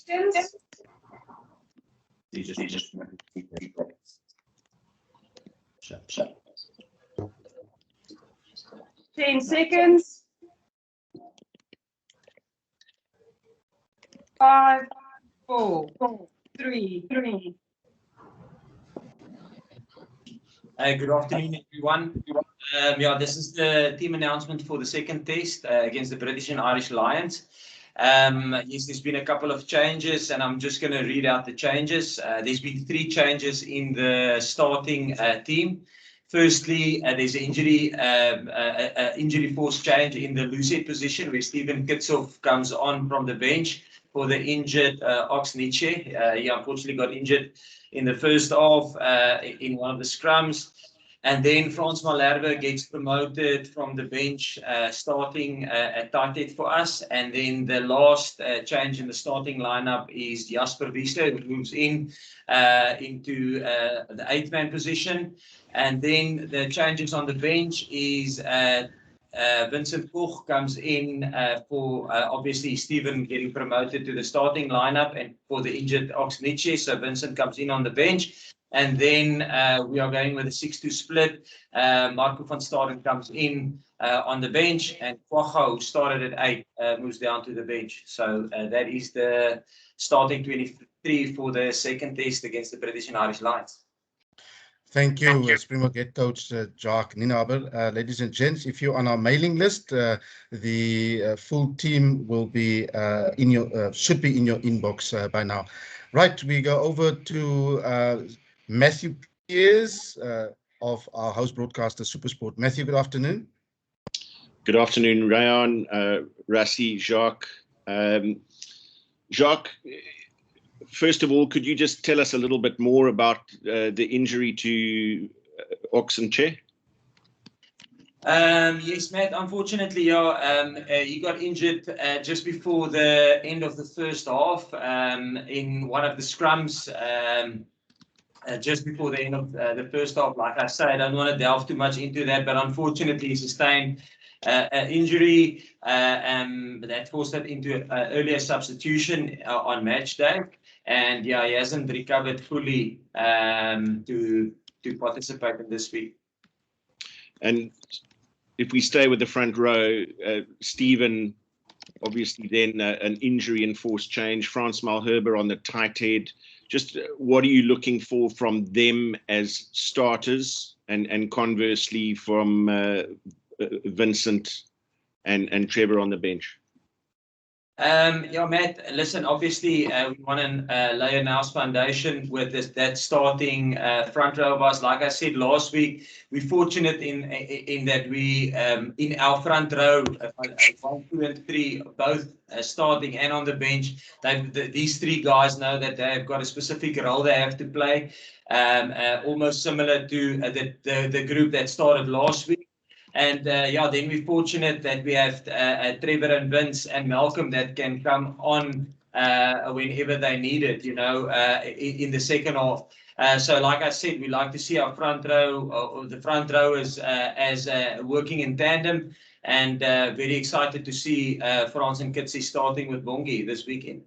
questions? 10 seconds. 5, 4, 3. Good afternoon, everyone. Yeah, this is the team announcement for the second test against the British and Irish Lions. Yes, there's been a couple of changes, and I'm just going to read out the changes. There's been 3 changes in the starting team. Firstly, there's an injury force change in the loosehead position, where Stephen Kitsoff comes on from the bench for the injured Boks. He unfortunately got injured in the first half in one of the scrums. And then Frans Malherbe gets promoted from the bench, starting at tight head for us. And then the last change in the starting lineup is Jasper Wiese, who moves in into the 8th-man position. And then the changes on the bench is Vincent Koch comes in for obviously Stephen getting promoted to the starting lineup, and for the injured Boks. So Vincent comes in on the bench. And then we are going with a 6-2 split. Marco van Staden comes in on the bench, and Kwagga, who started at 8, moves down to the bench. So that is the starting 23 for the second test against the British and Irish Lions. Thank you, Springbok head coach Jacques Nienaber. Ladies and gents, if you're on our mailing list, the full team will be should be in your inbox by now. Right, we go over to Matthew Pearce of our house broadcaster Supersport. Matthew, good afternoon. Good afternoon, Rayan, Rassi, Jacques. Jacques, first of all, could you just tell us a little bit more about the injury to Boks? Yes, Matt, unfortunately, he got injured just before the end of the first half in one of the scrums. Just before the end of the first half. Like I say, I don't want to delve too much into that, but unfortunately he sustained an injury that forced it into an earlier substitution on match day. And yeah, he hasn't recovered fully to participate in this week. And if we stay with the front row, Stephen, obviously then an injury and force change, Frans Malherbe on the tight head. Just what are you looking for from them as starters, and conversely from Vincent and Trevor on the bench? Yeah, Matt, listen, obviously we want to lay a nice foundation with that starting front row of us. Like I said last week, we're fortunate in that we, in our front row, 1, 2, and 3, both starting and on the bench, these 3 guys know that they've got a specific role they have to play, almost similar to the group that started last week. And yeah, then we're fortunate that we have Trevor and Vince and Malcolm that can come on whenever they need it, in the second half. So like I said, we like to see our front row, the front row as working in tandem, and very excited to see Frans and Kitsie starting with Bongi this weekend.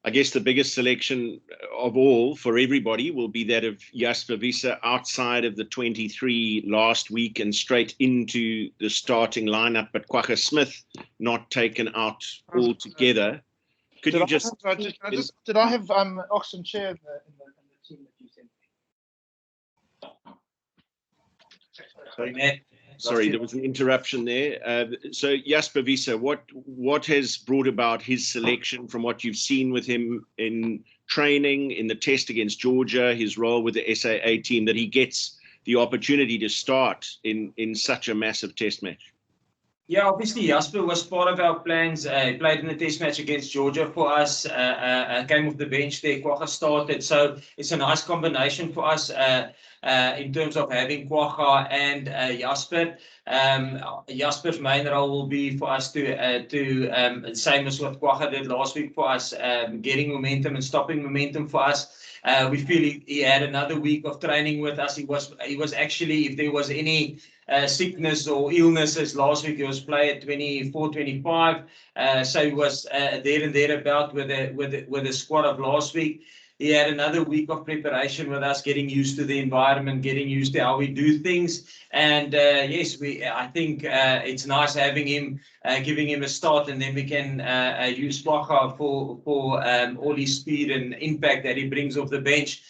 I guess the biggest selection of all for everybody will be that of Jasper Wiese outside of the 23 last week and straight into the starting lineup, but Kwagga Smith not taken out altogether. Could you just... Did I have Oxen Chair in the team that you sent me? Sorry, Matt. Sorry, there was an interruption there. So Jasper Wiese, what has brought about his selection from what you've seen with him in training, in the test against Georgia, his role with the SAA team, that he gets the opportunity to start in such a massive test match? Yeah, obviously Jasper was part of our plans. He played in the test match against Georgia for us, came off the bench there, Kwagga started. So it's a nice combination for us in terms of having Kwagga and Jasper. Jasper's main role will be for us to same as what Kwagga did last week for us, getting momentum and stopping momentum for us. We feel he had another week of training with us. He was actually, if there was any sickness or illness as last week. He was playing at 24, 25. So he was there and thereabout with the squad of last week. He had another week of preparation with us, getting used to the environment, getting used to how we do things. And yes, I think it's nice having him, giving him a start, and then we can use Kwacha for all his speed and impact that he brings off the bench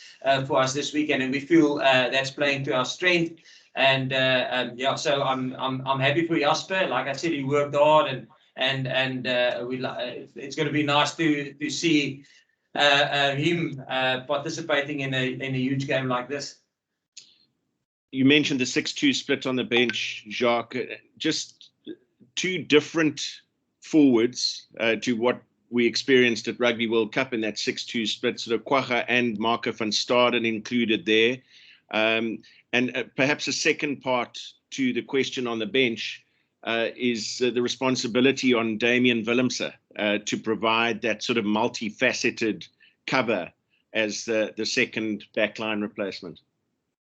for us this weekend. And we feel that's playing to our strength. And yeah, so I'm happy for Jasper. Like I said, he worked hard, and it's going to be nice to see him participating in a huge game like this. You mentioned the 6-2 split on the bench, Jacques. Just two different forwards to what we experienced at Rugby World Cup in that 6-2 split. Sort of Kwacha and Marco van Staden included there. And perhaps a second part to the question on the bench is the responsibility on Damian Willemse to provide that sort of multifaceted cover as the second backline replacement.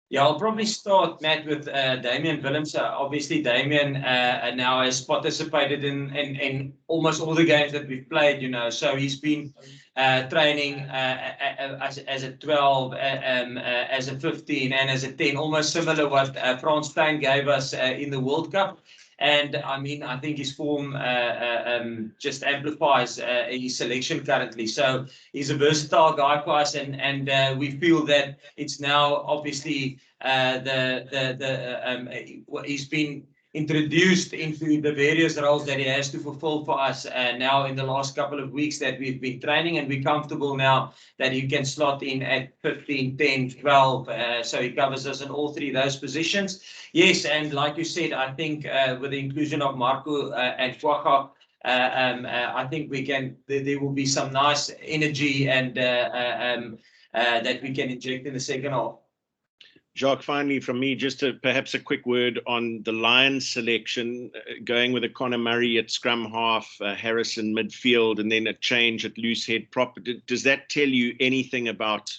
Yeah, I'll probably start, Matt, with Damian Willemse. Obviously, Damian now has participated in almost all the games that we've played, you know. So he's been training as a 12, as a 15, and as a 10, almost similar what Frans Steyn gave us in the World Cup. And I mean, I think his form just amplifies his selection currently. So he's a versatile guy for us, and we feel that it's now obviously he's been introduced into the various roles that he has to fulfill for us now in the last couple of weeks that we've been training, and we're comfortable now that he can slot in at 15, 10, 12. So he covers us in all three of those positions. Yes, and like you said, I think with the inclusion of Marco and Kwacha, I think there will be some nice energy and that we can inject in the second half. Jacques, finally from me, just perhaps a quick word on the Lions selection, going with a Conor Murray at scrum half, Harrison midfield, and then a change at loose head prop. Does that tell you anything about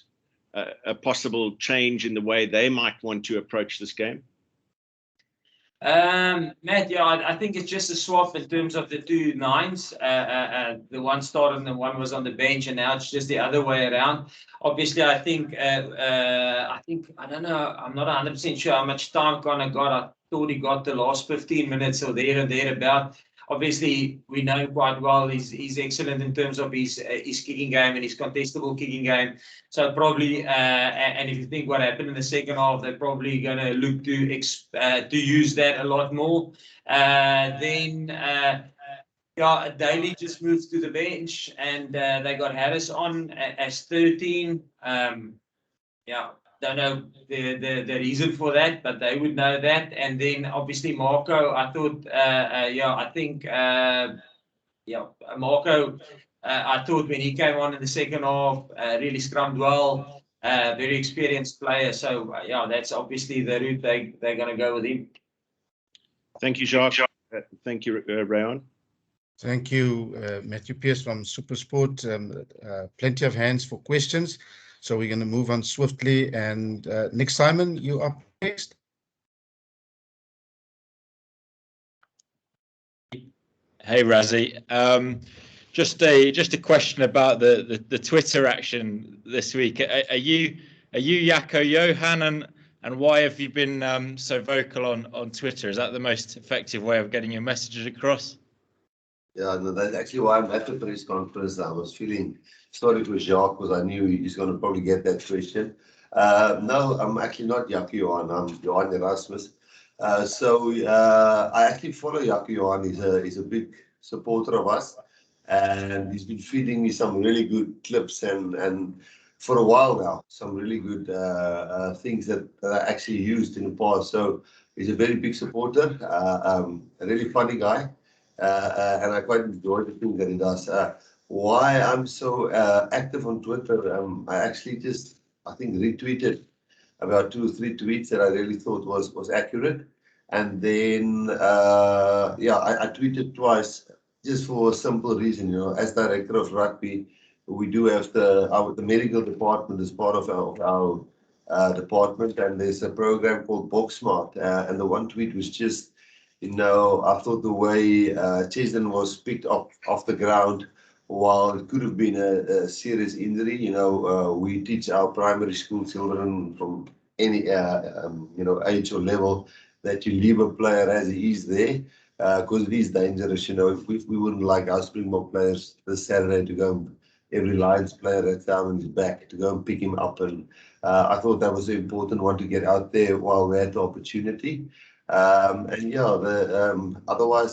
a possible change in the way they might want to approach this game? Matt, yeah, I think it's just a swap in terms of the two nines. The one started and the one was on the bench, and now it's just the other way around. Obviously, I think I don't know. I'm not 100% sure how much time Conor got. I thought he got the last 15 minutes or there and thereabout. Obviously, we know him quite well. He's excellent in terms of his kicking game and his contestable kicking game. So probably, and if you think what happened in the second half, they're probably going to look to use that a lot more. Then Daly just moves to the bench, and they got Harris on as 13. Don't know the reason for that, but they would know that. And then obviously Marco, I thought, Marco, I thought when he came on in the second half, really scrummed well, very experienced player. So that's obviously the route they're going to go with him. Thank you, Jacques. Thank you, Rayon. Thank you, Matthew Pierce from SuperSport. Plenty of hands for questions. So we're going to move on swiftly. And Nick Simon, you are next. Hey, Razzie. Just a question about the Twitter action this week. Are you Jaco Johan, and why have you been so vocal on Twitter? Is that the most effective way of getting your messages across? Yeah, no, that's actually why I'm at the press conference. I was feeling sorry for Jacques because I knew he's going to probably get that question. No, I'm actually not Jaco Johan. I'm Johan Erasmus. I actually follow Jaco Johan. He's a big supporter of us, and he's been feeding me some really good clips and for a while now, some really good things that I actually used in the past. So he's a very big supporter, a really funny guy. And I quite enjoy the things that he does. Why I'm so active on Twitter, I actually I think retweeted about 2 or 3 tweets that I really thought was accurate. And then, I tweeted twice just for a simple reason, you know, as director of rugby, we do have the medical department as part of our department, and there's a program called Boks, and the one tweet was just, I thought the way Chesden was picked up off the ground, while it could have been a serious injury, we teach our primary school children from any age or level that you leave a player as he is there, because it is dangerous. We wouldn't like our Springbok players this Saturday to go, every Lions player that's down on his back, to go and pick him up. And I thought that was an important one to get out there while we had the opportunity. Otherwise,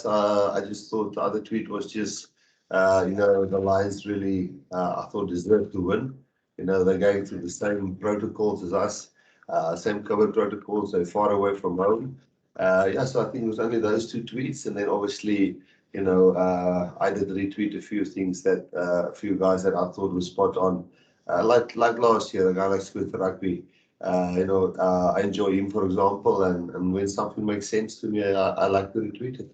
I just thought the other tweet was just, the Lions really, I thought, deserve to win. They're going through the same protocols as us, same COVID protocols. They're far away from home. So I think it was only those two tweets, and then obviously, I did retweet a few things that a few guys that I thought were spot on, like last year, a guy like Squid Rugby. I enjoy him, for example, and when something makes sense to me, I like to retweet it.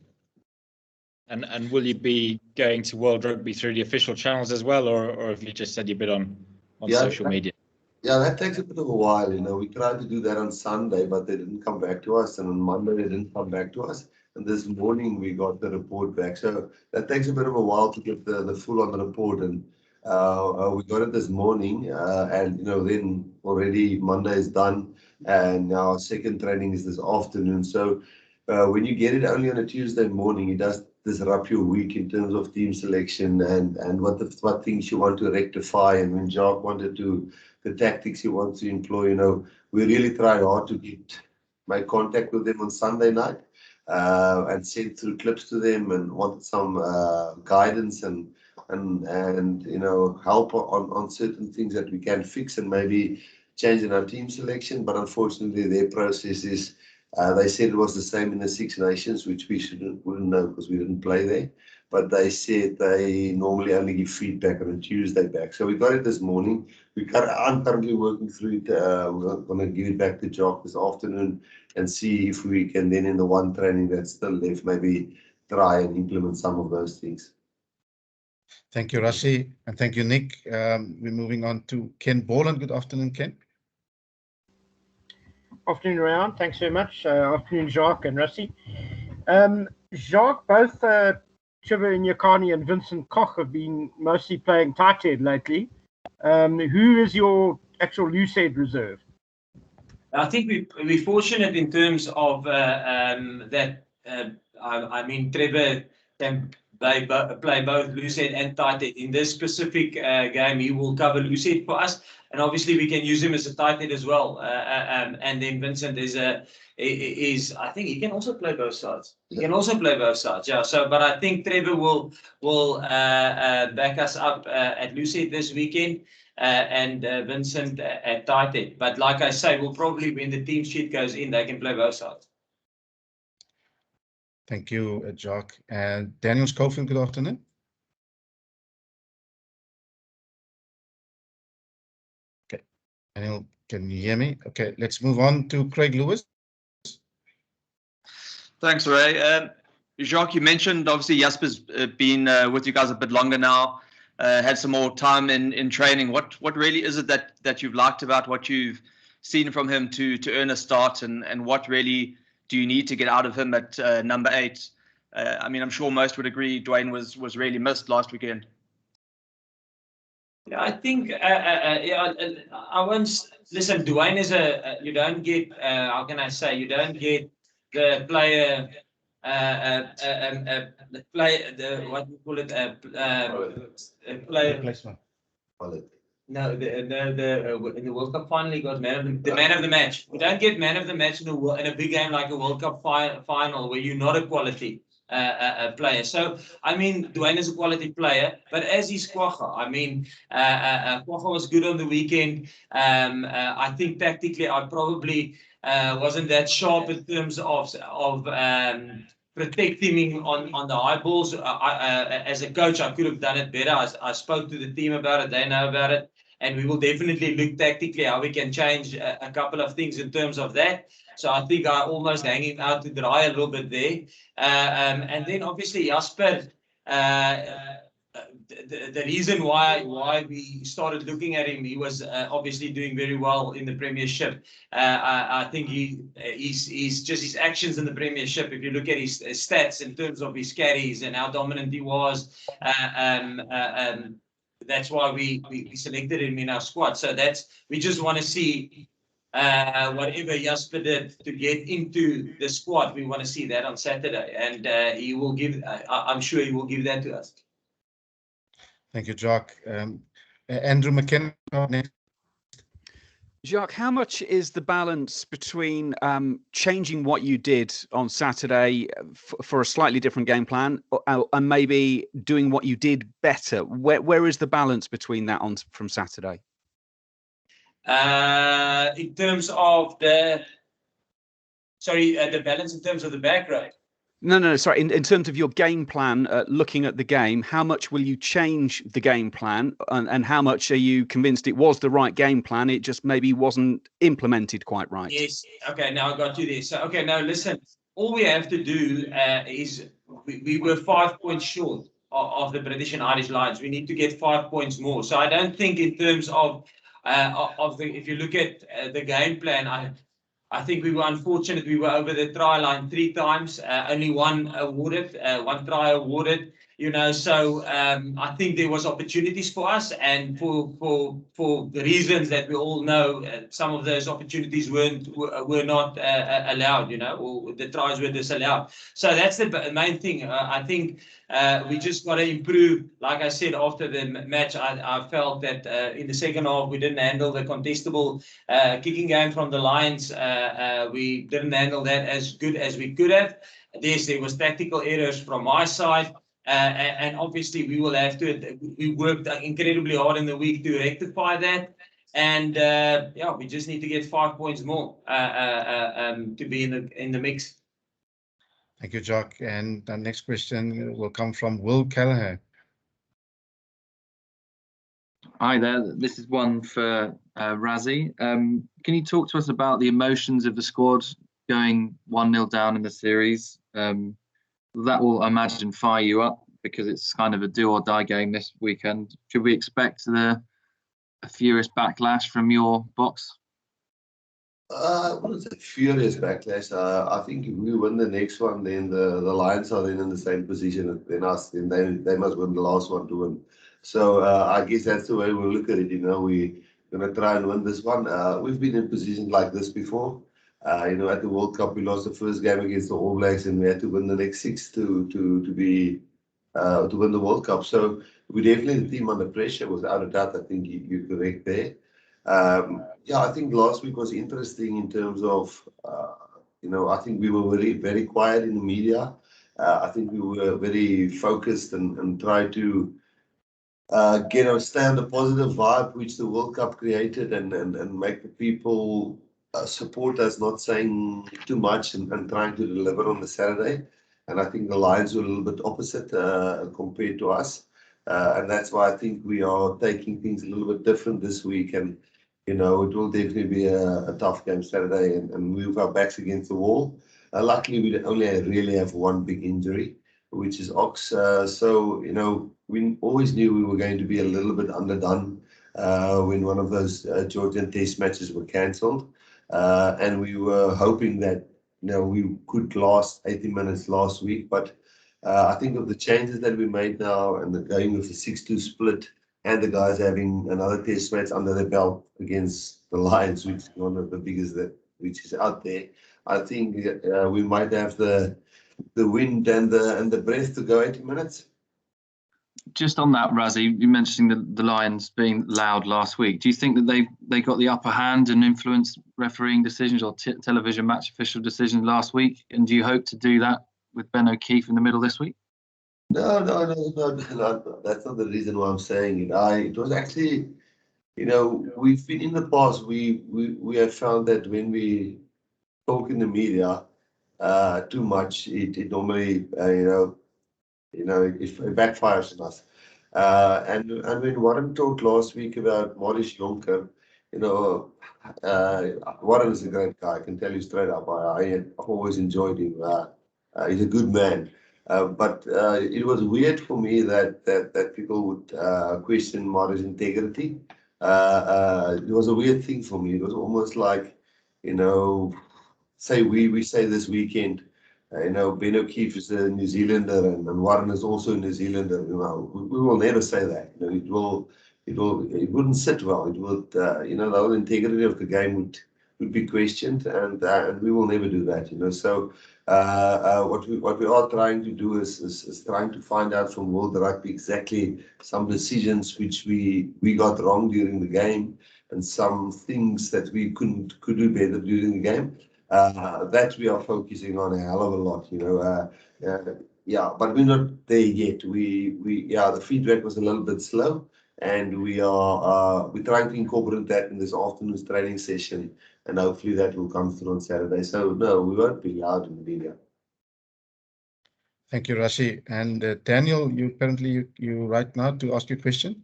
And will you be going to World Rugby through the official channels as well, or have you just said you've been on social media? Yeah, that takes a bit of a while. We tried to do that on Sunday, but they didn't come back to us, and on Monday they didn't come back to us. And this morning we got the report back, so that takes a bit of a while to get the full-on report. And we got it this morning, and then already Monday is done, and our second training is this afternoon. So when you get it only on a Tuesday morning, it does disrupt your week in terms of team selection and what things you want to rectify. And when Jacques wanted to, the tactics he wants to employ, we really tried hard to make contact with them on Sunday night, and sent through clips to them, and wanted some guidance and help on certain things that we can fix and maybe change in our team selection. But unfortunately, their process is, they said it was the same in the Six Nations, which we wouldn't know because we didn't play there. But they said they normally only give feedback on a Tuesday back. So we got it this morning. I'm currently working through it. We're going to give it back to Jock this afternoon and see if we can then, in the one training that's still left, maybe try and implement some of those things. Thank you, Rassie, and thank you, Nick. We're moving on to Ken Boland. Good afternoon, Ken. Afternoon, Ryan. Thanks very much. Afternoon, Jacques and Rassie. Jacques, both Chiva Nyakani and Vincent Koch have been mostly playing tight head lately. Who is your actual loose head reserve? I think we're fortunate in terms of that. Trevor can play both loose head and tight head. In this specific game, he will cover loose head for us, and obviously we can use him as a tight head as well. And then Vincent is I think he can also play both sides. He can also play both sides. Yeah. So, but I think Trevor will back us up at loose head this weekend. And Vincent at tight head. But like I say, we'll probably, when the team sheet goes in, they can play both sides. Thank you, Jacques. And Daniel Schofield, good afternoon. Okay, Daniel, can you hear me? Okay, let's move on to Craig Lewis. Thanks, Ray. Jacques, you mentioned obviously Jasper's been with you guys a bit longer now. Had some more time in training. What really is it that you've liked about what you've seen from him to earn a start, and what really do you need to get out of him at number 8? I'm sure most would agree Dwayne was really missed last weekend. Yeah, I think I once listen. Dwayne is you don't get how can I say, you don't get the player. What we call it, player Replacement. No, in the World Cup final, he got the man of the match. You don't get man of the match in a big game like a World Cup final where you're not a quality player. So Dwayne is a quality player, but as is Kwagga. Kwagga was good on the weekend. I think tactically I probably wasn't that sharp in terms of protecting him on the high balls. As a coach, I could have done it better. I spoke to the team about it. They know about it. And we will definitely look tactically how we can change a couple of things in terms of that. So I think I almost hanging out to dry a little bit there. And then obviously Jasper, the reason why we started looking at him, he was obviously doing very well in the Premiership. I think he's just his actions in the Premiership. If you look at his stats in terms of his carries and how dominant he was, that's why we selected him in our squad. So we just want to see whatever Jasper did to get into the squad. We want to see that on Saturday, and he will give. I'm sure he will give that to us. Thank you, Jacques. Andrew McKenna. Jacques, how much is the balance between changing what you did on Saturday for a slightly different game plan and maybe doing what you did better? Where is the balance between that from Saturday? In terms of the balance in terms of the back row. No, sorry. In terms of your game plan, looking at the game, how much will you change the game plan, and how much are you convinced it was the right game plan? It just maybe wasn't implemented quite right. Yes. Okay. Now I got you there. So okay. Now listen. All we have to do is we were 5 points short of the British and Irish Lions. We need to get 5 points more. So I don't think in terms of if you look at the game plan, I think we were unfortunate. We were over the try line 3 times, only one try awarded. So I think there was opportunities for us, and for the reasons that we all know, some of those opportunities were not allowed, or the tries were disallowed. So that's the main thing. I think we just got to improve. Like I said, after the match, I felt that in the second half we didn't handle the contestable kicking game from the Lions. We didn't handle that as good as we could have. Yes, there was tactical errors from my side. And obviously we will have to. We worked incredibly hard in the week to rectify that, and we just need to get 5 points more to be in the mix. Thank you, Jacques. And the next question will come from Will Callagher. Hi there. This is one for Rassie. Can you talk to us about the emotions of the squad going 1-0 down in the series? That will, I imagine, fire you up because it's kind of a do or die game this weekend. Should we expect a furious backlash from your Boks? I wouldn't say furious backlash. I think if we win the next one, then the Lions are then in the same position as us. Then they must win the last one to win. So I guess that's the way we look at it. We're going to try and win this one. We've been in positions like this before. At the World Cup, we lost the first game against the All Blacks, and we had to win the next 6 to win the World Cup. So we definitely the team under pressure, without a doubt. I think you're correct there. I think last week was interesting in terms of, I think we were very, very quiet in the media. I think we were very focused and tried to stay on the positive vibe which the World Cup created and make the people support us, not saying too much and trying to deliver on the Saturday. And I think the Lions were a little bit opposite compared to us. And that's why I think we are taking things a little bit different this week. And, it will definitely be a tough game Saturday and move our backs against the wall. Luckily, we only really have one big injury, which is Ox. So, we always knew we were going to be a little bit underdone when one of those Georgian test matches were cancelled. And we were hoping that, we could last 80 minutes last week. But I think of the changes that we made now and the going with the 6-2 split and the guys having another test match under their belt against the Lions, which is one of the biggest which is out there. I think we might have the wind and the breath to go 80 minutes. Just on that, Rassie, you mentioned the Lions being loud last week. Do you think that they got the upper hand and influenced refereeing decisions or television match official decisions last week? And do you hope to do that with Ben O'Keefe in the middle this week? No. That's not the reason why I'm saying it. It was actually, we've been in the past. We have found that when we talk in the media too much, it normally, it backfires on us. And when Warren talked last week about Maurice Jonker, Warren is a great guy. I can tell you straight up. I've always enjoyed him. He's a good man. But it was weird for me that people would question Mari's integrity. It was a weird thing for me. It was almost like, say we say this weekend, Ben O'Keefe is a New Zealander and Warren is also a New Zealander. We will never say that. It wouldn't sit well. It would, the whole integrity of the game would be questioned, and we will never do that. So what we are trying to do is trying to find out from World Rugby exactly some decisions which we got wrong during the game, and some things that we could do better during the game. That we are focusing on a hell of a lot. But we're not there yet. The feedback was a little bit slow, and we're trying to incorporate that in this afternoon's training session, and hopefully that will come through on Saturday. So no, we won't be loud in the media. Thank you, Rassie. And Daniel, you right now to ask your question.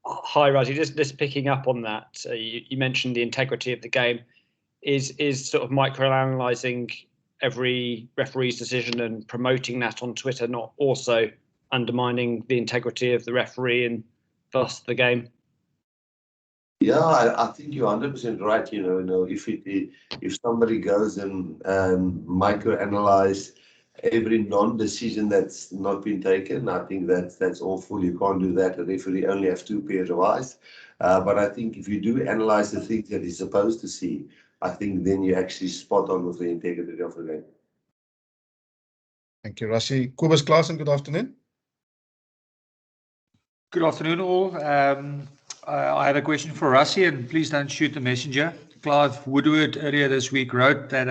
Hi, Rassie. Just picking up on that. You mentioned the integrity of the game. Is sort of microanalyzing every referee's decision and promoting that on Twitter not also undermining the integrity of the referee and thus the game? Yeah, I think you're 100% right. If somebody goes and microanalyze every non-decision that's not been taken, I think that's awful. You can't do that. A referee only has 2 pairs of eyes. But I think if you do analyze the things that he's supposed to see, I think then you're actually spot on with the integrity of the game. Thank you, Rassie. Kobus Klaasen, good afternoon. Good afternoon, all. I have a question for Rassie, and please don't shoot the messenger. Clive Woodward earlier this week wrote that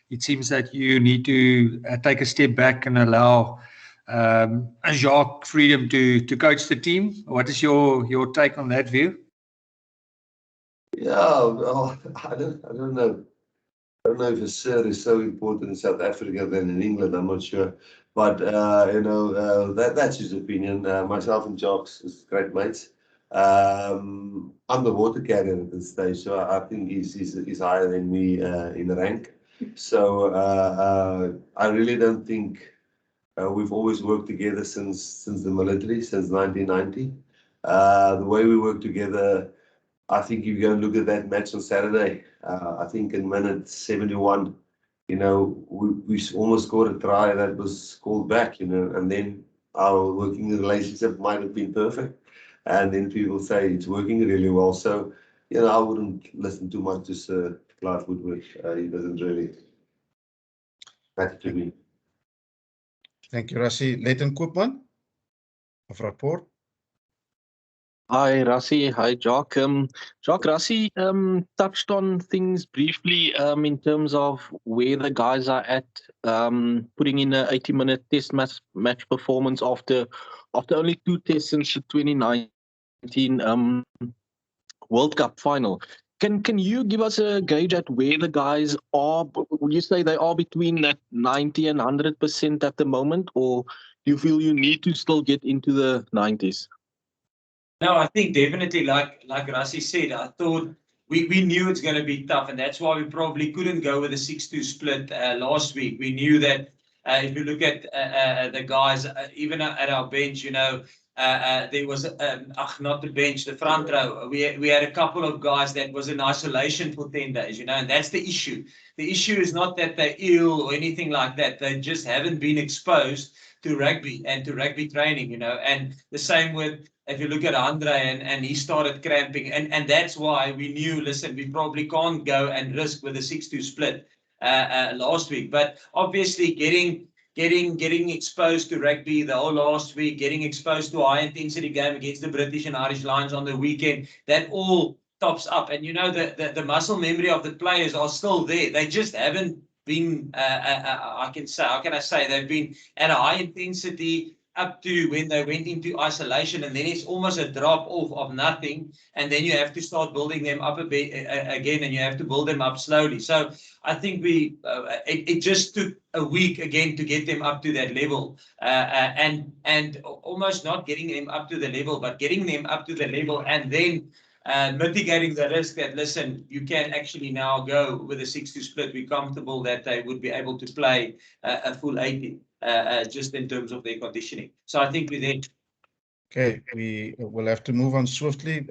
it seems that you need to take a step back and allow Jacques freedom to coach the team. What is your take on that view? Yeah, well, I don't know. I don't know if a sir is so important in South Africa than in England. I'm not sure, but that's his opinion. Myself and Jacques is great mates. I'm the water carrier at this stage, so I think he's higher than me in rank. So I really don't think we've always worked together since the military, since 1990. The way we work together, I think if you go and look at that match on Saturday, I think in minute 71, we almost scored a try that was called back, and then our working relationship might have been perfect. And then people say it's working really well. So, I wouldn't listen too much to Sir Clive Woodward. He doesn't really matter to me. Thank you, Rassie. Leighton Koopman of Rapport. Hi, Rassie. Hi, Jock. Jock, Rassie touched on things briefly in terms of where the guys are at, putting in an 80-minute test match performance after only 2 tests since the 2019 World Cup final. Can you give us a gauge at where the guys are? Would you say they are between that 90 and 100% at the moment, or do you feel you need to still get into the 90s? No, I think definitely, like Rassie said, I thought we knew it's going to be tough, and that's why we probably couldn't go with a 6-2 split last week. We knew that if you look at the guys, even at our bench, there was not the bench, the front row. We had a couple of guys that was in isolation for 10 days, and that's the issue. The issue is not that they're ill or anything like that. They just haven't been exposed to rugby and to rugby training, and the same with, if you look at Andre and he started cramping, and that's why we knew, listen, we probably can't go and risk with a 6-2 split last week. But obviously getting exposed to rugby the whole last week, getting exposed to a high intensity game against the British and Irish Lions on the weekend, that all tops up. And the muscle memory of the players are still there. They just haven't been, how can I say, they've been at a high intensity up to when they went into isolation, and then it's almost a drop off of nothing, and then you have to start building them up a bit again, and you have to build them up slowly. So I think it just took a week again to get them up to that level, and almost not getting them up to the level, but getting them up to the level, and then mitigating the risk that, listen, you can actually now go with a 6-2 split. We're comfortable that they would be able to play a full 80 just in terms of their conditioning. So I think we're there. Okay, we will have to move on swiftly.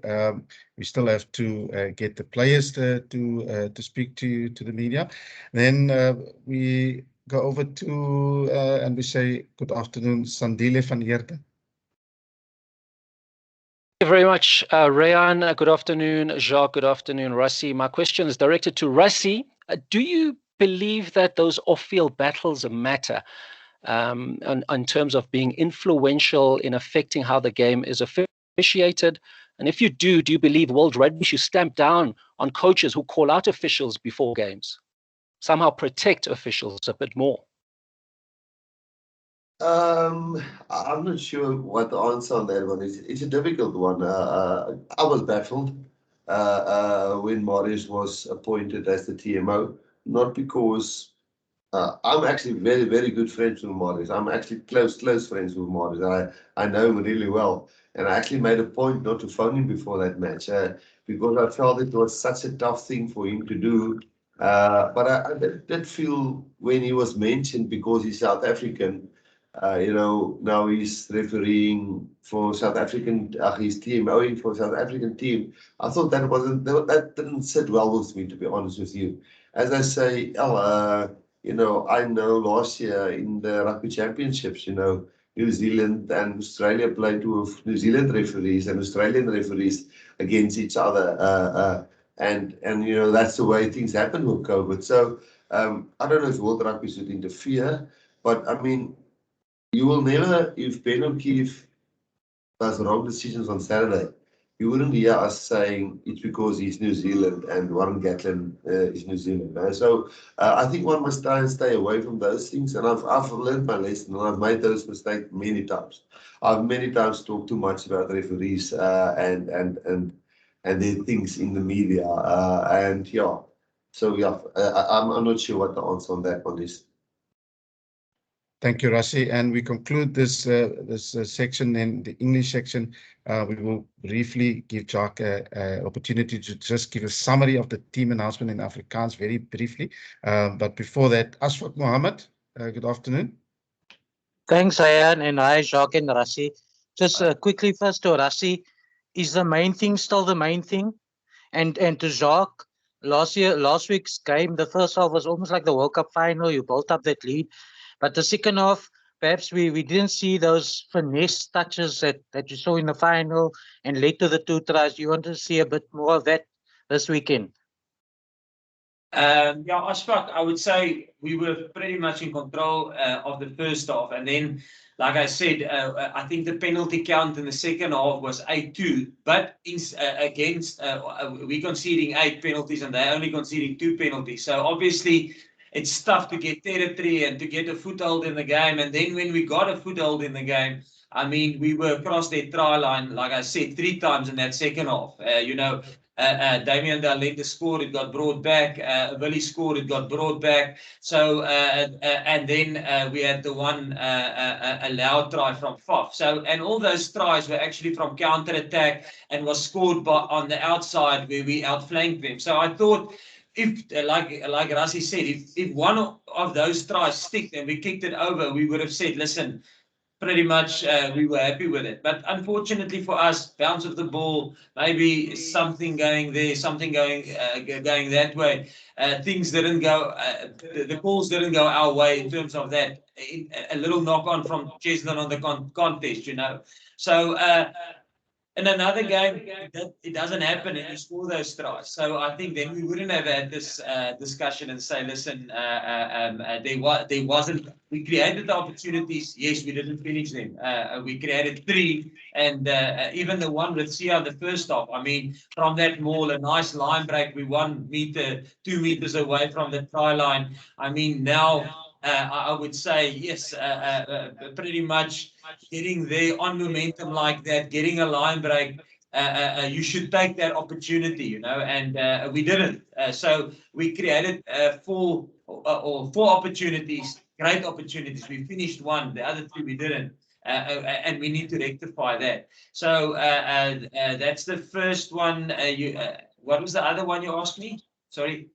We still have to get the players to speak to the media. Then we go over to and we say good afternoon, Sandile van Heerden. Thank you very much, Rayan. Good afternoon, Jacques. Good afternoon, Rassie. My question is directed to Rassie. Do you believe that those off-field battles matter in terms of being influential in affecting how the game is officiated? And if you do you believe World Rugby should stamp down on coaches who call out officials before games? Somehow protect officials a bit more? I'm not sure what the answer on that one is. It's a difficult one. I was baffled when Marius was appointed as the TMO, not because I'm actually very, very good friends with Marius. I'm actually close friends with Marius. I know him really well. And I actually made a point not to phone him before that match because I felt it was such a tough thing for him to do. But I did feel when he was mentioned, because he's South African, now he's refereeing for South African, he's TMOing for South African team. I thought that didn't sit well with me, to be honest with you. As I say, I know last year in the rugby championships, New Zealand and Australia played with New Zealand referees and Australian referees against each other. And that's the way things happen with COVID. So I don't know if World Rugby should interfere, but I mean, you will never, if Ben O'Keefe does wrong decisions on Saturday, you wouldn't hear us saying it's because he's New Zealand and Warren Gatland is New Zealand. So I think one must try and stay away from those things. And I've learned my lesson, and I've made those mistakes many times. I've many times talked too much about referees and their things in the media. I'm not sure what the answer on that one is. Thank you, Rassie. And we conclude this section in the English section. We will briefly give Jacques an opportunity to just give a summary of the team announcement in Afrikaans very briefly. But before that, Ashfaq Mohammed, good afternoon. Thanks, Ayan, and hi, Jacques and Rassie. Just quickly first to Rassie, is the main thing still the main thing? And to Jacques, last week's game, the first half was almost like the World Cup final. You built up that lead. But the second half, perhaps we didn't see those finesse touches that you saw in the final and led to the 2 tries. You want to see a bit more of that this weekend? Ashfaq, I would say we were pretty much in control of the first half. And then, like I said, I think the penalty count in the second half was 8-2. But we conceding 8 penalties and they're only conceding 2 penalties. So obviously, it's tough to get territory and to get a foothold in the game. And then when we got a foothold in the game, I mean, we were across their try line, like I said, 3 times in that second half. Damian Dalende scored, it got brought back. Willie scored, it got brought back. So, and then we had the one allowed try from Faf. So, and all those tries were actually from counter-attack and was scored on the outside where we outflanked them. So I thought, if, like Rassie said, if one of those tries stick and we kicked it over, we would have said, listen, pretty much we were happy with it. But unfortunately for us, bounce of the ball, maybe something going there, something going that way. Things didn't go, the calls didn't go our way in terms of that. A little knock on from Cheslin on the contest, So, in another game, it doesn't happen and you score those tries. So I think then we wouldn't have had this discussion and say, listen, there wasn't, we created the opportunities. Yes, we didn't finish them. We created 3 and even the one with Sia, the first half. I mean, from that maul, a nice line break. We 1 meter, 2 meters away from the try line. I mean, now I would say, yes, pretty much getting there on momentum like that, getting a line break, you should take that opportunity, and we didn't. So we created 4 opportunities, great opportunities. We finished 1, the other 2 we didn't. and we need to rectify that. So that's the first one. What was the other one you asked me? Sorry.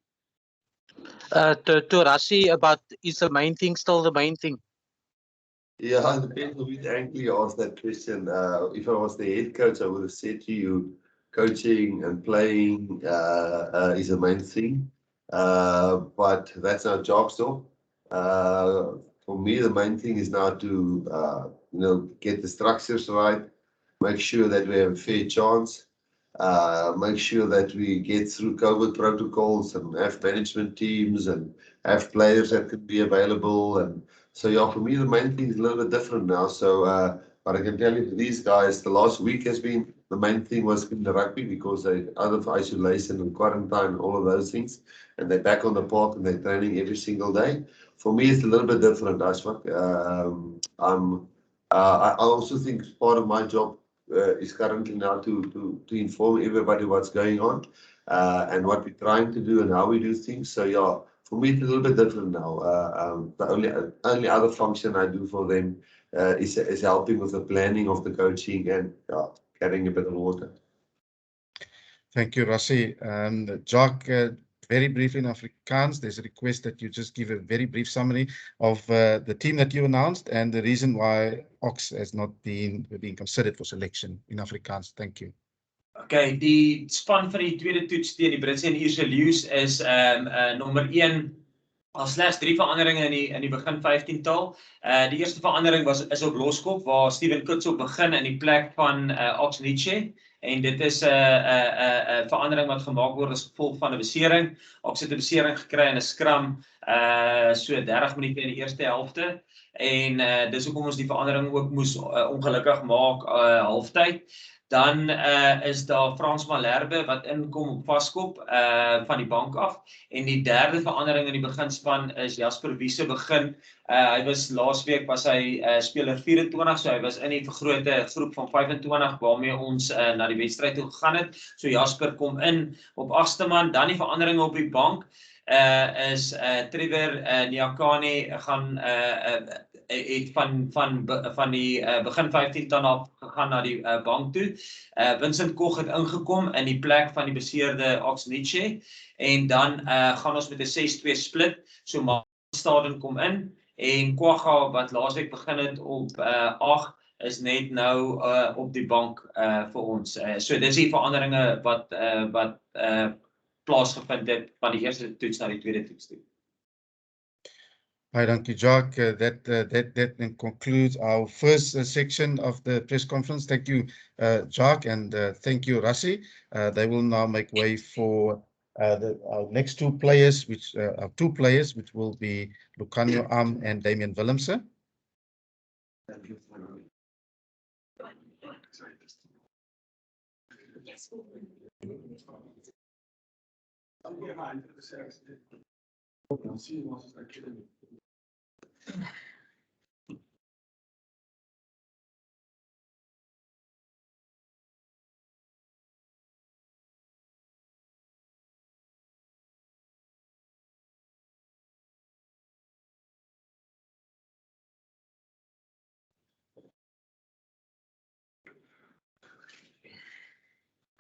To Rassi about, is the main thing still the main thing? Yeah, it depends on which angle you ask that question. If I was the head coach, I would have said to you, coaching and playing is the main thing. But that's our job still. For me, the main thing is now to get the structures right, make sure that we have a fair chance, make sure that we get through COVID protocols and have management teams and have players that could be available. And so, yeah, for me, the main thing is a little bit different now. So, but I can tell you, for these guys, the last week has been, the main thing was in the rugby because they're out of isolation and quarantine, all of those things. And they're back on the park and they're training every single day. For me, it's a little bit different, Ashfaq. I also think part of my job is currently now to inform everybody what's going on and what we're trying to do and how we do things. So, yeah, for me, it's a little bit different now. The only other function I do for them is helping with the planning of the coaching and carrying a bit of water. Thank you, Rassi. Jacques, very briefly in Afrikaans, there's a request that you just give a very brief summary of the team that you announced and the reason why Ox has not been considered for selection in Afrikaans. Thank you. Okay, die span van die tweede toets teen die Britse en Ierse Lions is nommer 1 al slegs 3 veranderinge in die begin 15-tal. Die eerste verandering is op loskop waar Steven Kutzel begin in die plek van Ox Nietzsche. En dit is 'n verandering wat gemaak word as gevolg van 'n besering. Ox het 'n besering gekry in 'n scrum so 30 minute in die eerste helfte. En dis hoekom ons die verandering ook moes ongelukkig maak halftyd. Dan is daar Frans Malherbe wat inkom op vaskop van die bank af. En die derde verandering in die beginspan is Jasper Wiese begin. Hy was laasweek was hy speler 24, so hy was in die vergrote groep van 25 waarmee ons na die wedstryd toe gegaan het. So Jasper kom in op 8ste man. Dan die veranderinge op die bank is Trevor Nyakane gaan het van die begin 15 dan af gegaan na die bank toe. Vincent Koch het ingekom in die plek van die beseerde Ox Nietzsche en dan gaan ons met 'n 6-2 split. So Staden kom in en Kwagga wat laasweek begin het op 8 is net nou op die bank vir ons. So dis die veranderinge wat plaasgevind het van die eerste toets na die tweede toets toe. Hi, dankie Jacques. That concludes our first section of the press conference. Thank you, Jacques, and thank you, Rassi. They will now make way for our next two players, which will be Lucanio Am and Damian Willemse.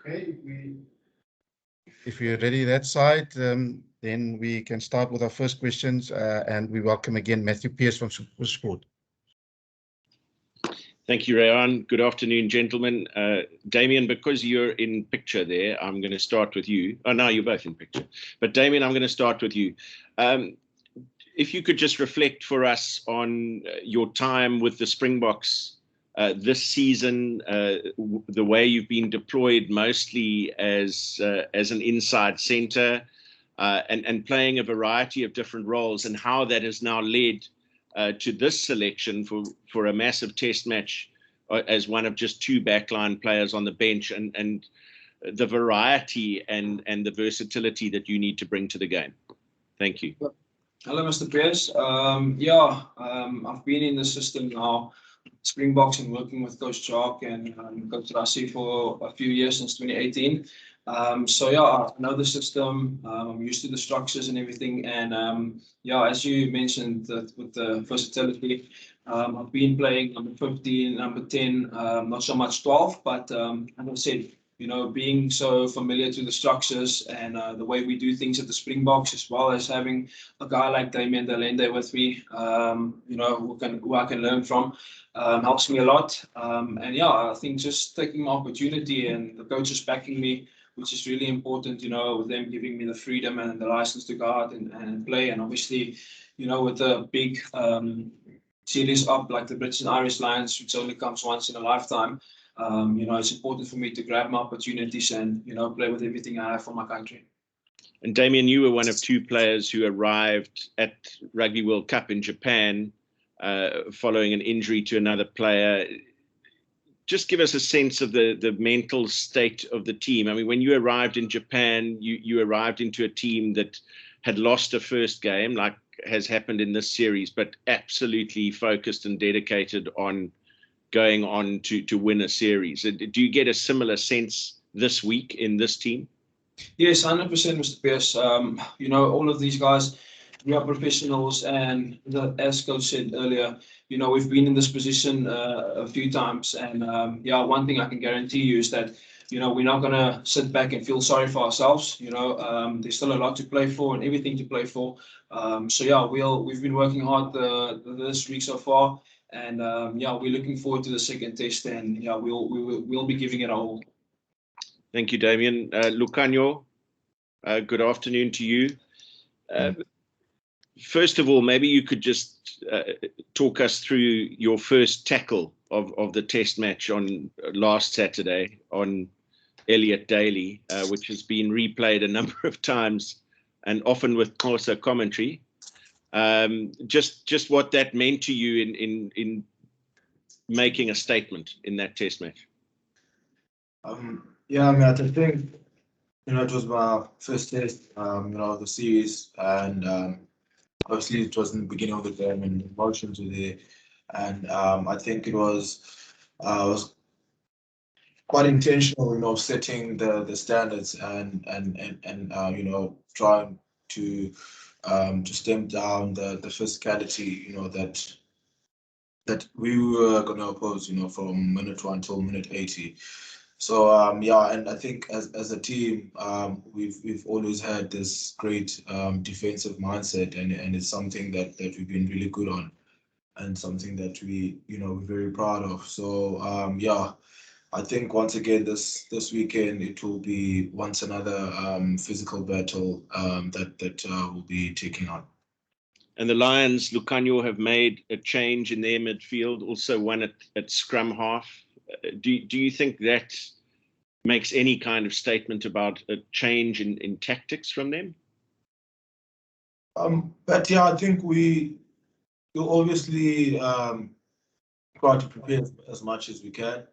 Okay, if you're ready that side, then we can start with our first questions, and we welcome again Matthew Pierce from SuperSport. Thank you, Rayan. Good afternoon, gentlemen. Damien, because you're in picture there, I'm going to start with you. Oh, now you're both in picture. But Damien, I'm going to start with you. If you could just reflect for us on your time with the Springboks this season, the way you've been deployed mostly as an inside centre and playing a variety of different roles, and how that has now led to this selection for a massive test match as one of just two backline players on the bench, and the variety and the versatility that you need to bring to the game. Thank you. Hello, Mr. Pierce. I've been in the system now, Springboks, and working with Coach Jacques and Coach Rassi for a few years, since 2018. I know the system. I'm used to the structures and everything. And as you mentioned, that with the versatility, I've been playing number 15, number 10, not so much 12, but as I said, being so familiar to the structures and the way we do things at the Springboks, as well as having a guy like Damian Delende with me, who I can learn from, helps me a lot. And yeah, I think just taking my opportunity and the coaches backing me, which is really important, with them giving me the freedom and the license to go out and play. And obviously, with the big series up like the British and Irish Lions, which only comes once in a lifetime, it's important for me to grab my opportunities and, play with everything I have for my country. And Damien, you were one of two players who arrived at Rugby World Cup in Japan following an injury to another player. Just give us a sense of the mental state of the team. I mean, when you arrived in Japan, you arrived into a team that had lost a first game, like has happened in this series, but absolutely focused and dedicated on going on to win a series. Do you get a similar sense this week in this team? Yes, 100%, Mr. Pierce. All of these guys, we are professionals, and as Coach said earlier, we've been in this position a few times, and one thing I can guarantee you is that we're not going to sit back and feel sorry for ourselves. There's still a lot to play for and everything to play for. We've been working hard this week so far, and we're looking forward to the second test, and we'll be giving it our all. Thank you, Damien. Lucanio, good afternoon to you. First of all, maybe you could just talk us through your first tackle of the test match on last Saturday on Elliot Daly, which has been replayed a number of times and often with Xhosa commentary. Just what that meant to you in making a statement in that test match. Yeah, I mean, I think, it was my first test, the series, and obviously it was in the beginning of the game and emotions were there. And I think it was quite intentional, setting the standards and trying to stem down the physicality, that we were going to oppose, from minute 1 till minute 80. So and I think as a team, we've always had this great defensive mindset, and it's something that we've been really good on, and something that we're very proud of. So I think once again this weekend it will be once another physical battle that we'll be taking on. And the Lions, Lucanio, have made a change in their midfield, also one at scrum half. Do you think that makes any kind of statement about a change in tactics from them? But yeah, I think we'll obviously try to prepare as much as we can.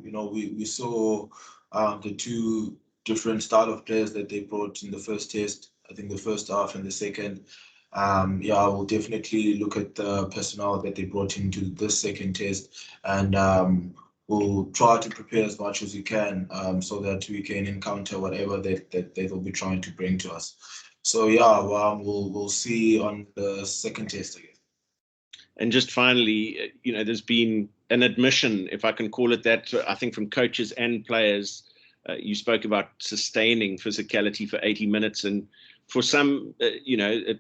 We saw the two different style of players that they brought in the first test. I think the first half and the second. We'll definitely look at the personnel that they brought into this second test, and we'll try to prepare as much as we can, so that we can encounter whatever that they'll be trying to bring to us. So we'll see on the second test again. And just finally, there's been an admission, if I can call it that, I think from coaches and players. You spoke about sustaining physicality for 80 minutes, and for some, it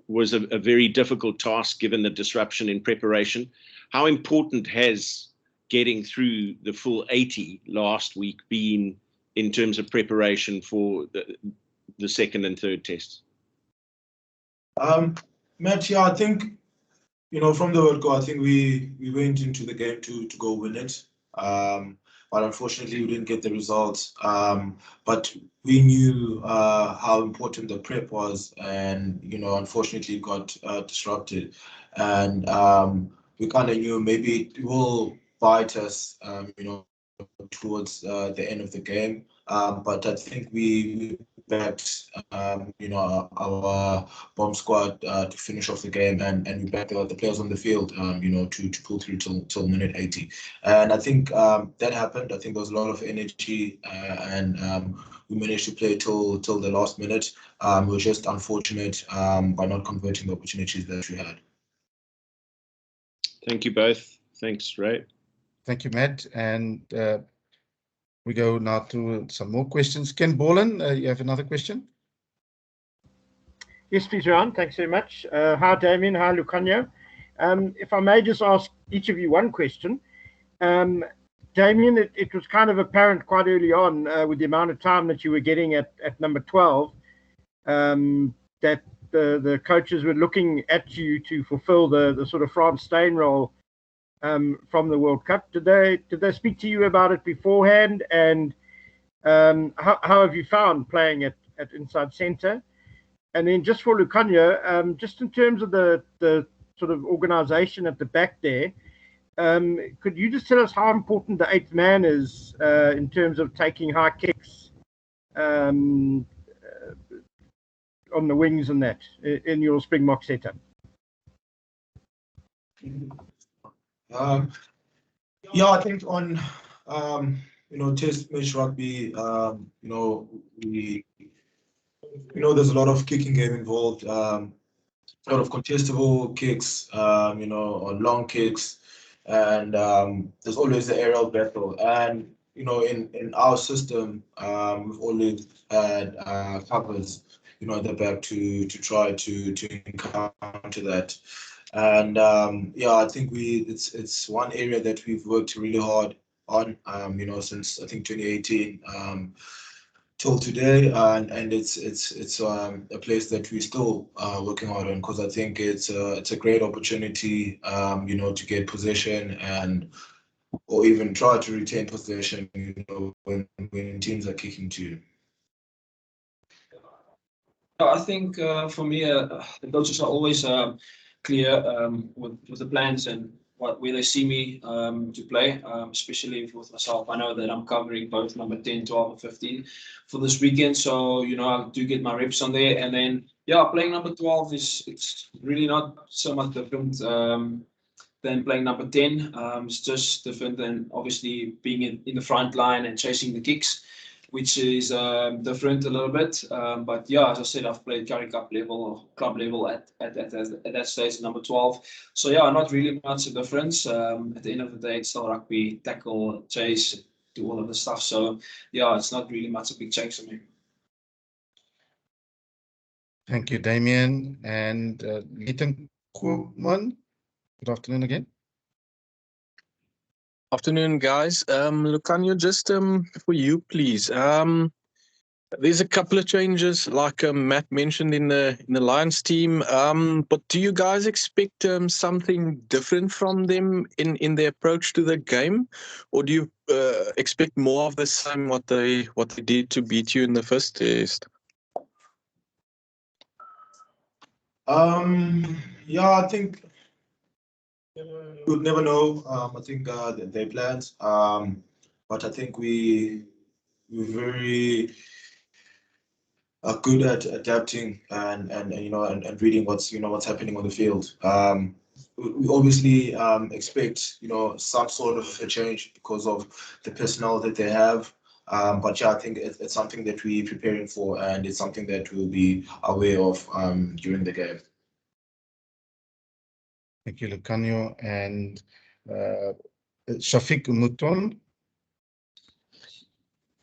was a very difficult task given the disruption in preparation. How important has getting through the full 80 last week been in terms of preparation for the second and third tests? Matt, I think, from the word go, I think we went into the game to go win it. But unfortunately, we didn't get the results. But we knew how important the prep was, and unfortunately, it got disrupted. And we kind of knew maybe it will bite us, towards the end of the game. But I think we backed, our bomb squad to finish off the game, and we backed the players on the field, to pull through till minute 80. And I think that happened. I think there was a lot of energy, and we managed to play till the last minute. We were just unfortunate by not converting the opportunities that we had. Thank you both. Thanks, Ray. Thank you, Matt. And we go now to some more questions. Ken Bolan, you have another question? Yes, please, Ron. Thanks very much. Hi, Damien. Hi, Lucanio. If I may just ask each of you one question. Damien, it was kind of apparent quite early on with the amount of time that you were getting at number 12 that the coaches were looking at you to fulfill the sort of Franz Steyn role from the World Cup. Did they speak to you about it beforehand? And how have you found playing at inside centre? And then just for Lucanio, just in terms of the sort of organisation at the back there, could you just tell us how important the 8th man is in terms of taking high kicks on the wings and that in your Springbok setup? Yeah, I think on Test match rugby, there's a lot of kicking game involved, a lot of contestable kicks, or long kicks, and there's always the aerial battle. And in our system, we've always had covers, at the back to try to encounter that. And I think it's one area that we've worked really hard on, since I think 2018 till today, and it's a place that we're still working hard on, because I think it's a great opportunity, to get possession or even try to retain possession, when teams are kicking too. I think for me, the coaches are always clear with the plans and where they see me to play, especially with myself. I know that I'm covering both number 10, 12, and 15 for this weekend, so I do get my reps on there. And then playing number 12 it's really not so much different than playing number 10. It's just different than obviously being in the front line and chasing the kicks, which is different a little bit. But as I said, I've played Currie Cup level or club level at that stage, number 12. So not really much a difference. At the end of the day, it's still rugby, tackle, chase, do all of the stuff. So it's not really much a big change for me. Thank you, Damien. And Ethan Koopman, good afternoon again. Afternoon, guys. Lucanio, just for you, please. There's a couple of changes, like Matt mentioned in the Lions team. But do you guys expect something different from them in their approach to the game, or do you expect more of the same what they did to beat you in the first test? I think we'd never know. I think their plans, but I think we're very good at adapting and reading what's happening on the field. We obviously expect some sort of a change because of the personnel that they have. But I think it's something that we're preparing for, and it's something that we'll be aware of during the game. Thank you, Lucanio. And Shafiq Mouton.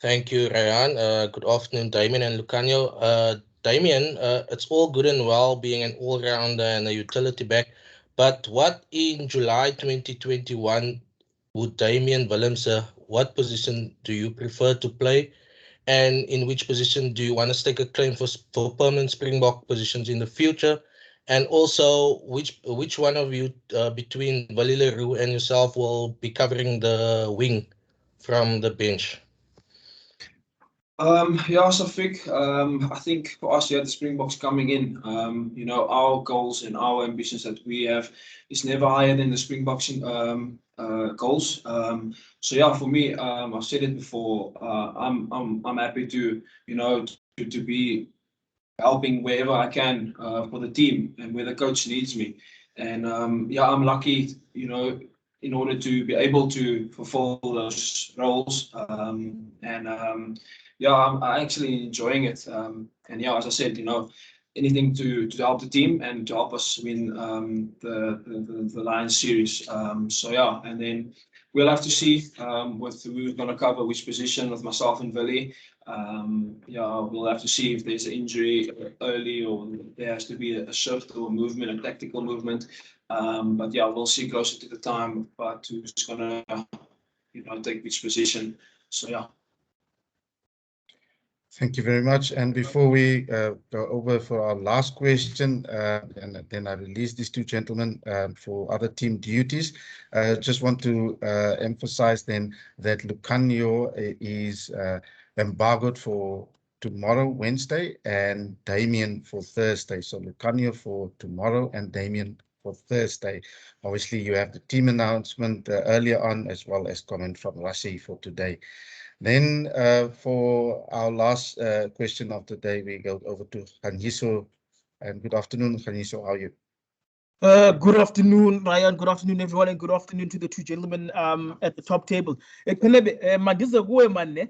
Thank you, Ryan. Good afternoon, Damien and Lucanio. Damien, it's all good and well being an all-rounder and a utility back, but what in July 2021 would Damien Willems, what position do you prefer to play, and in which position do you want to stake a claim for permanent Springbok positions in the future? And also, which one of you between Willie Leroux and yourself will be covering the wing from the bench? Safik, I think for us, the Springboks coming in, our goals and our ambitions that we have is never higher than the Springboks goals. For me, I've said it before, I'm happy to be helping wherever I can for the team and where the coach needs me. And I'm lucky, in order to be able to fulfill those roles. I'm actually enjoying it. As I said, anything to help the team and to help us win the Lions series. So yeah, and then we'll have to see with who's going to cover which position with myself and Willie. Yeah, we'll have to see if there's an injury early or there has to be a shift or a movement, a tactical movement. But yeah, we'll see closer to the time about who's going to take which position. So yeah. Thank you very much. And before we go over for our last question, and then I release these two gentlemen for other team duties, just want to emphasize then that Lucanio is embargoed for tomorrow, Wednesday, and Damien for Thursday. So Lucanio for tomorrow and Damien for Thursday. Obviously, you have the team announcement earlier on, as well as comment from Rassi for today. Then for our last question of the day, we go over to Khaniso. And good afternoon, Khaniso. How are you? Good afternoon, Ryan. Good afternoon, everyone, and good afternoon to the two gentlemen at the top table. Mandize kuwe mane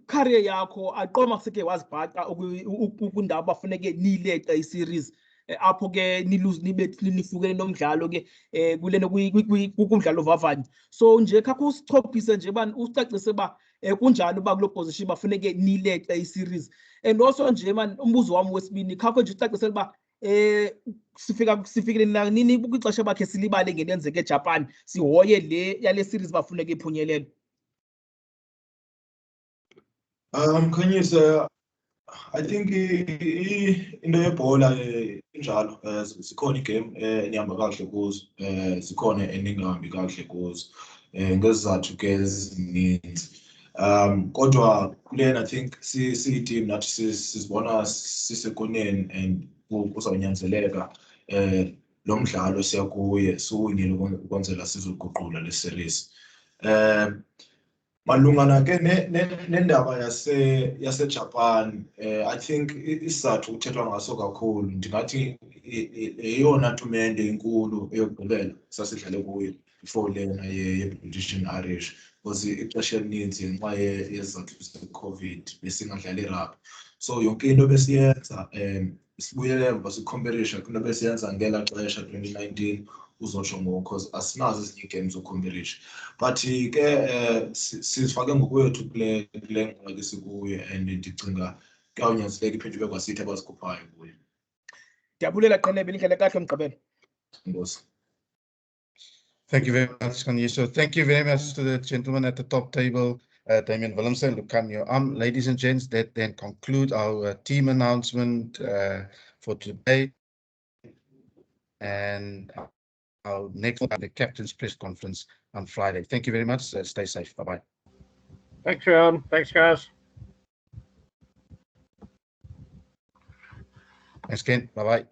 career yakho aqoma seke wazibhaqa ukundaba bafuneke nileqa iseries apho ke nifukele nomdlalo ke kulena kumdlalo vavanyo. So nje khakho usichophise nje bani usicacise ba kunjani ba kulo position bafuneke nileqa iseries. And also nje man umbuzo wami wesibini khakho nje ucacise ba sifikile nini kwixesha bakhe silibale ngenenzeke eJapan sihoye le yale series bafuneka iphunyelele. Khanyisa, I think into yebhola injalo, zikhona igame enihamba kakuhle kuzo, zikhona eningahambi kakuhle kuzo ngezizathu ke ezininzi. Kodwa kulena I think siyi-team nathi sizibona sisekoneni and kuzawunyanzeleka lo mdlalo siya kuye siwinile ukwenzela sizoguqula le series. Malungana ke nendaba yaseJapan, I think isizathu kuthethwa ngaso kakhulu ndingathi yeyona tumente inkulu eyokugqibela sasidlale kuyo before lena ye-British and Irish, because ixesha elininzi ngenxa yezizathu ze-COVID besingadlali irabhi. So yonke into besiyenza sibuyele emva sikhomperisha kwinto besiyenza ngela xesha 2019 uzotsho ngoku, because asinazo ezinye iigames zokhomperisha. But ke sifake ngokwethu kule ngxaki sikuyo and ndicinga kuyawunyanzeleka iphinde ibe kwasithi abazikhuphayo kuyo. Ndiyabulela Qhenebe, nindlela kahle mgqibelo. Inkosi. Thank you very much, Khaniso. Thank you very much to the gentlemen at the top table, Damien Willemse, Lucanio. Ladies and gents, that then conclude our team announcement for today. And our next the captain's press conference on Friday. Thank you very much. Stay safe. Bye-bye. Thanks, Ryan. Thanks, guys. Thanks, Ken. Bye-bye.